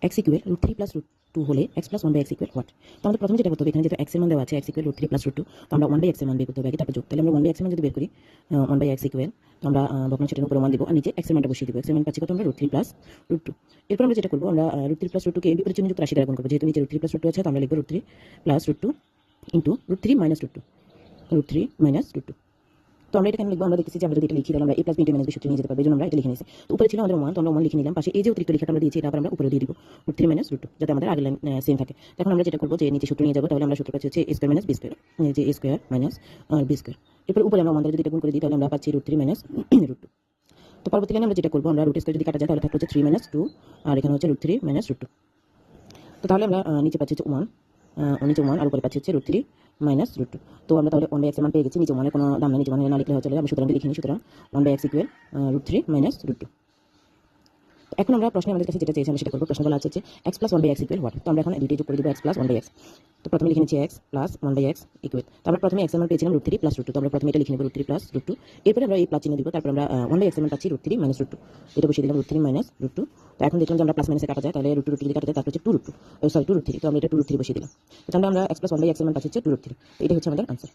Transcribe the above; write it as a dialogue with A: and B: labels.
A: X equal root three plus root two হলে X plus one by x equal what? তো আমাদের প্রথমে যেটা করতে হবে, এখানে যেহেতু এক্স এর মান দেওয়া আছে x equal root three plus root two, তো আমরা ওয়ান বাই এক্স এর মান বের করতে হবে আগে, তারপর যোগ। তাহলে আমরা ওয়ান বাই এক্স এর মান যদি বের করি, ওয়ান বাই এক্স ইকুয়াল, তো আমরা ভগ্নাংশ সেটার উপরে ওয়ান দিব আর নিচে এক্স এর মানটা বসিয়ে দিব। এক্স এর মান পাচ্ছি কত? আমরা root three plus root two. এরপর আমরা যেটা করবো, আমরা রুট থ্রি প্লাস রুট টুকে বিপরীত চিহ্নযুক্ত রাশি দ্বারা গুণ করবো। যেহেতু নিচে root three plus root two আছে, তো আমরা লিখবো root three plus root two into root three minus root two, root three minus root two. তো আমরা এটা কেন লিখবো? আমরা দেখতেছি যে আমরা যদি এটা লিখি তাহলে আমরা a plus b into minus b সূত্রে নিয়ে যেতে পারবো, এই জন্য আমরা এটা লিখে নিয়েছি। তো উপরে ছিল আমাদের ওয়ান, তো আমরা ওয়ান লিখে নিলাম, পাশে এই যে অতিরিক্ত লেখাটা আমরা দিয়েছি এটা আবার আমরা উপরে দিয়ে দিব root three minus root two, যাতে আমাদের আগের লাইন সেম থাকে। এখন আমরা যেটা করবো যে নিচে সূত্র নিয়ে যাবো, তাহলে আমরা সূত্র পাচ্ছি হচ্ছে a square minus b square, যে a square minus b square. এরপর উপরে আমরা ওয়ান দ্বারা যদি এটা গুণ করে দিই তাহলে আমরা পাচ্ছি root three minus root two. তো পরবর্তী লাইনে আমরা যেটা করবো, আমরা রুট স্কোয়ার যদি কাটা যায় তাহলে থাকবে হচ্ছে থ্রি মাইনাস টু, আর এখানে হচ্ছে root three minus root two. তো তাহলে আমরা নিচে পাচ্ছি হচ্ছে ওয়ান, নিচে ওয়ান, আর উপরে পাচ্ছি হচ্ছে root three minus root two. তো আমরা তাহলে ওয়ান বাই এক্স এর মান পেয়ে গেছি। নিচে ওয়ানের কোনো দাম নেই, নিচে ওয়ানের না লিখলে হয়ে চলে, আমি সুতরাং লিখিনি। সুতরাং one by x equal root three minus root two. এখন আমরা প্রশ্নে আমাদের কাছে যেটা চেয়েছি আমরা সেটা করবো। প্রশ্ন বলা আছে যে x plus one by x equal what? তো আমরা এখন দুইটি যোগ করে দিব, x plus one by x. তো প্রথমে লিখে নিচ্ছি x plus one by x equal, তারপর প্রথমে এক্স এর মান পেয়েছিলাম root three plus root two, তো আমরা প্রথমে এটা লিখে নেব root three plus root two. এরপরে আমরা এই প্লাস চিহ্ন দিব, তারপর আমরা ওয়ান বাই এক্স এর মান পাচ্ছি root three minus root two, এটা বসিয়ে দিলাম root three minus root two. তো এখন দেখলাম যে আমরা প্লাস মাইনাসে কাটা যায়, তাহলে রুট টু যদি কাটা যায় তারপর হচ্ছে two root two, sorry two root three, তো আমরা এটা টু রুট থ্রি বসিয়ে দিলাম। তো আমরা x plus one by x এর মান পাচ্ছি হচ্ছে টু রুট থ্রি। তো এটা হচ্ছে আমাদের আনসার।